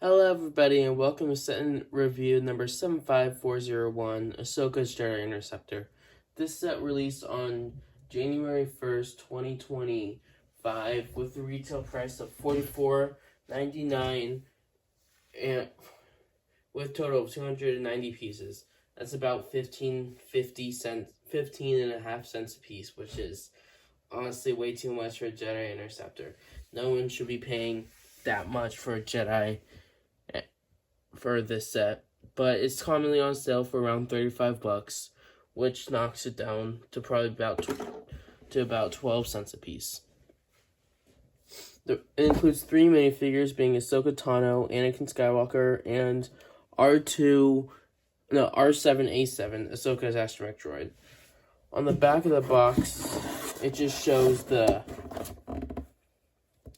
Hello everybody and welcome to set and review number 75401, Ahsoka's Jedi Interceptor. This set released on January 1st, 2025 with a retail price of $44.99 and with a total of 290 pieces. That's about 15 and a half cents a piece, which is honestly way too much for a Jedi Interceptor. No one should be paying that much for a Jedi for this set, but it's commonly on sale for around $35, which knocks it down to probably about 12 cents a piece. It includes 3 minifigures, being Ahsoka Tano, Anakin Skywalker, and R7A7, Ahsoka's astromech droid. On the back of the box, it just shows the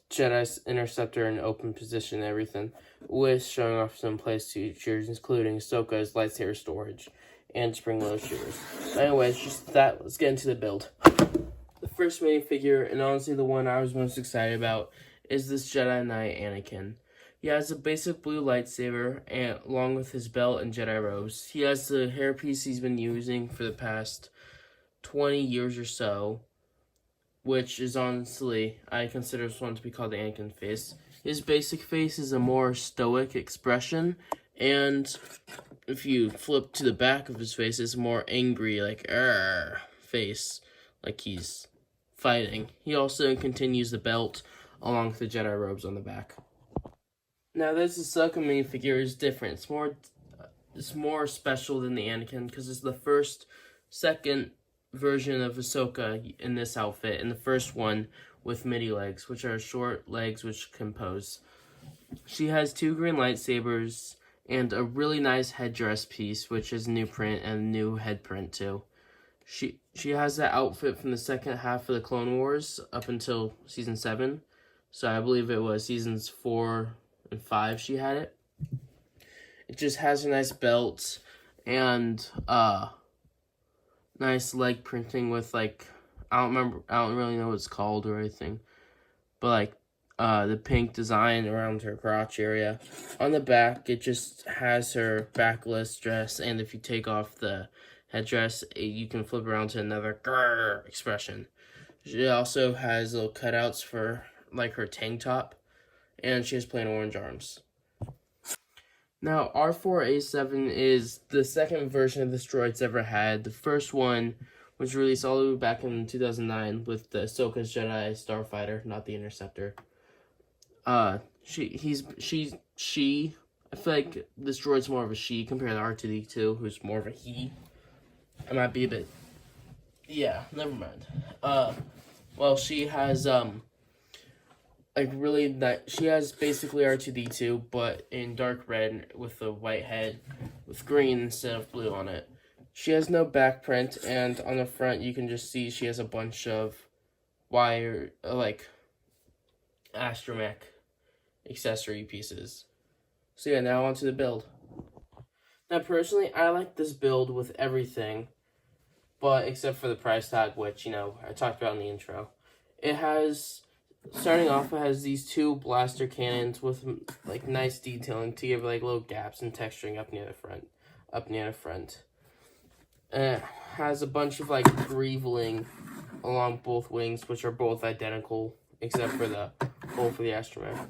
Jedi's Interceptor in open position and everything, with showing off some place features, including Ahsoka's lightsaber storage and spring-loaded shooters. Anyways, just that, let's get into the build. The first minifigure, and honestly the one I was most excited about, is this Jedi Knight Anakin. He has a basic blue lightsaber, and along with his belt and Jedi robes. He has the hairpiece he's been using for the past 20 years or so, which is honestly, I consider this one to be called the Anakin face. His basic face is a more stoic expression, and if you flip to the back of his face, it's a more angry, like, face, like he's fighting. He also continues the belt along with the Jedi robes on the back. Now, this Ahsoka minifigure is different. It's more special than the Anakin, because it's the second version of Ahsoka in this outfit, and the first one with midi legs, which are short legs which can pose. She has 2 green lightsabers and a really nice headdress piece, which is a new print and a new head print too. She has that outfit from the second half of the Clone Wars up until season 7. So I believe it was seasons 4 and 5 she had it. It just has a nice belt and nice leg printing with, like, I don't really know what it's called or anything, but like the pink design around her crotch area. On the back, it just has her backless dress, and if you take off the headdress, you can flip around to another grrr expression. She also has little cutouts for, like, her tank top, and she has plain orange arms. Now, R4A7 is the second version of this droid's ever had. The first one was released all the way back in 2009 with the Ahsoka's Jedi Starfighter, not the Interceptor. I feel like this droid's more of a she compared to R2D2, who's more of a he. I might be a bit, yeah, never mind. Well, she has, she has basically R2D2, but in dark red with a white head with green instead of blue on it. She has no back print, and on the front you can just see she has a bunch of wire, like, astromech accessory pieces. So yeah, now onto the build. Now personally, I like this build with everything, but except for the price tag, which, I talked about in the intro. Starting off, it has these 2 blaster cannons with, like, nice detailing to give, like, little gaps and texturing up near the front. And it has a bunch of, like, greeveling along both wings, which are both identical, except for the hole for the astromech.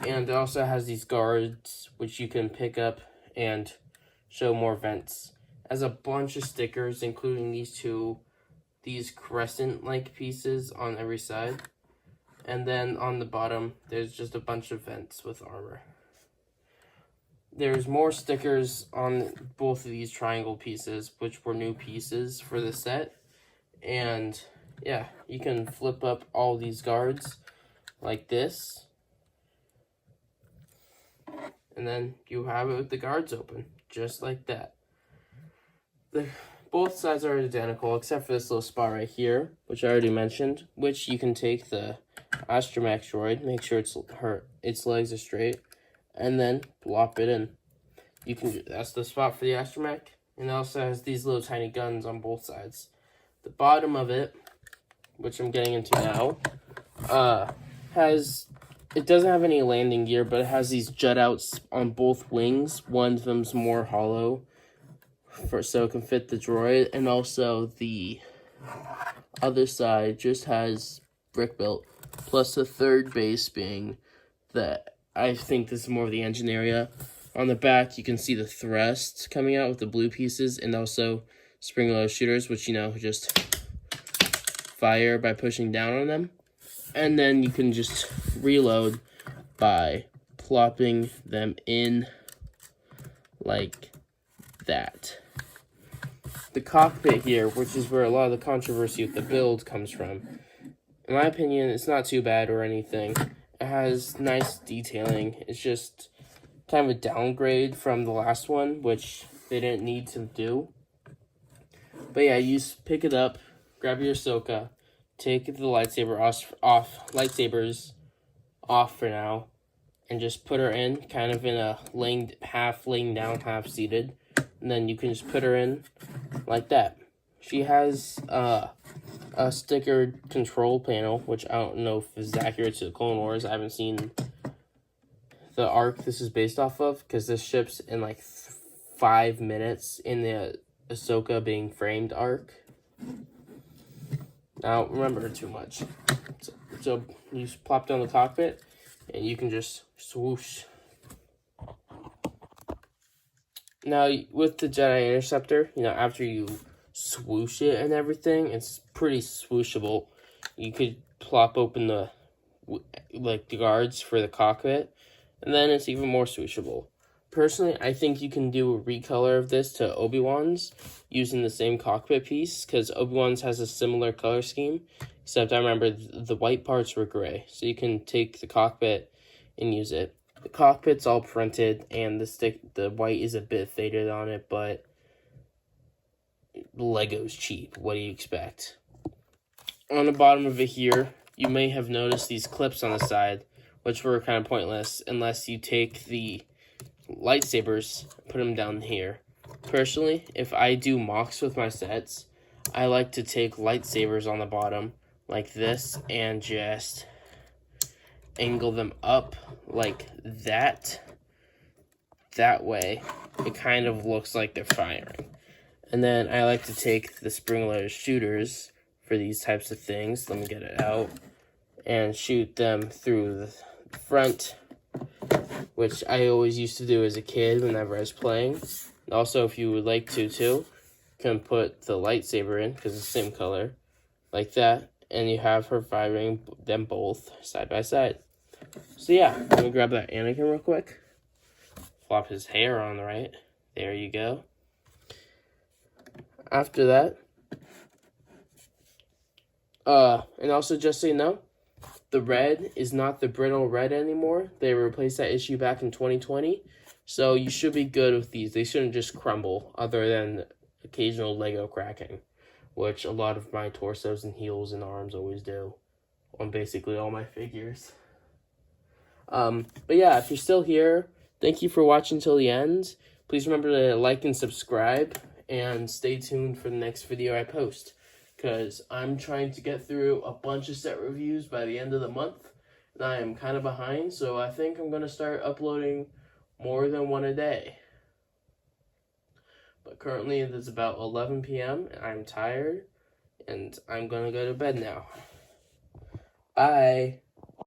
And it also has these guards, which you can pick up and show more vents. It has a bunch of stickers, including these crescent-like pieces on every side. And then on the bottom, there's just a bunch of vents with armor. There's more stickers on both of these triangle pieces, which were new pieces for the set. And yeah, you can flip up all these guards like this. And then you have it with the guards open, just like that. Both sides are identical, except for this little spot right here, which I already mentioned, which you can take the astromech droid, make sure its legs are straight, and then plop it in. That's the spot for the astromech, and it also has these little tiny guns on both sides. The bottom of it, which I'm getting into now, has it doesn't have any landing gear, but it has these jut outs on both wings. One of them's more hollow, so it can fit the droid, and also the other side just has brick built. Plus the third base being that I think this is more of the engine area. On the back, you can see the thrust coming out with the blue pieces, and also spring-loaded shooters, which, just fire by pushing down on them. And then you can just reload by plopping them in like that. The cockpit here, which is where a lot of the controversy with the build comes from, in my opinion, it's not too bad or anything. It has nice detailing. It's just kind of a downgrade from the last one, which they didn't need to do. But yeah, you pick it up, grab your ahsoka, take the lightsaber lightsabers off for now, and just put her in, kind of in a half laying down, half seated. And then you can just put her in like that. She has a stickered control panel, which I don't know if is accurate to the Clone Wars. I haven't seen the arc this is based off of, because this ships in like 5 minutes in the Ahsoka being framed arc. Now, remember too much. So you just plop down the cockpit, and you can just swoosh. Now, with the Jedi Interceptor, after you swoosh it and everything, it's pretty swooshable. You could plop open the guards for the cockpit, and then it's even more swooshable. Personally, I think you can do a recolor of this to Obi-Wan's using the same cockpit piece, because Obi-Wan's has a similar color scheme, except I remember the white parts were gray, so you can take the cockpit and use it. The cockpit's all printed, and the white is a bit faded on it, but Lego's cheap. What do you expect? On the bottom of it here, you may have noticed these clips on the side, which were kind of pointless unless you take the lightsabers, put them down here. Personally, if I do mocks with my sets, I like to take lightsabers on the bottom like this and just angle them up like that. That way, it kind of looks like they're firing. And then I like to take the spring-loaded shooters for these types of things. Let me get it out. And shoot them through the front, which I always used to do as a kid whenever I was playing. Also, if you would like to too, you can put the lightsaber in, because it's the same color, like that. And you have her firing them both side by side. So yeah, let me grab that Anakin real quick. Flop his hair on the right. There you go. After that, and also just so you know, the red is not the brittle red anymore. They replaced that issue back in 2020. So you should be good with these. They shouldn't just crumble, other than occasional Lego cracking, which a lot of my torsos and heels and arms always do on basically all my figures. But yeah, if you're still here, thank you for watching till the end. Please remember to like and subscribe, and stay tuned for the next video I post, because I'm trying to get through a bunch of set reviews by the end of the month, and I am kind of behind, so I think I'm going to start uploading more than one a day. But currently it is about 11 p.m. and I'm tired, and I'm going to go to bed now. Bye.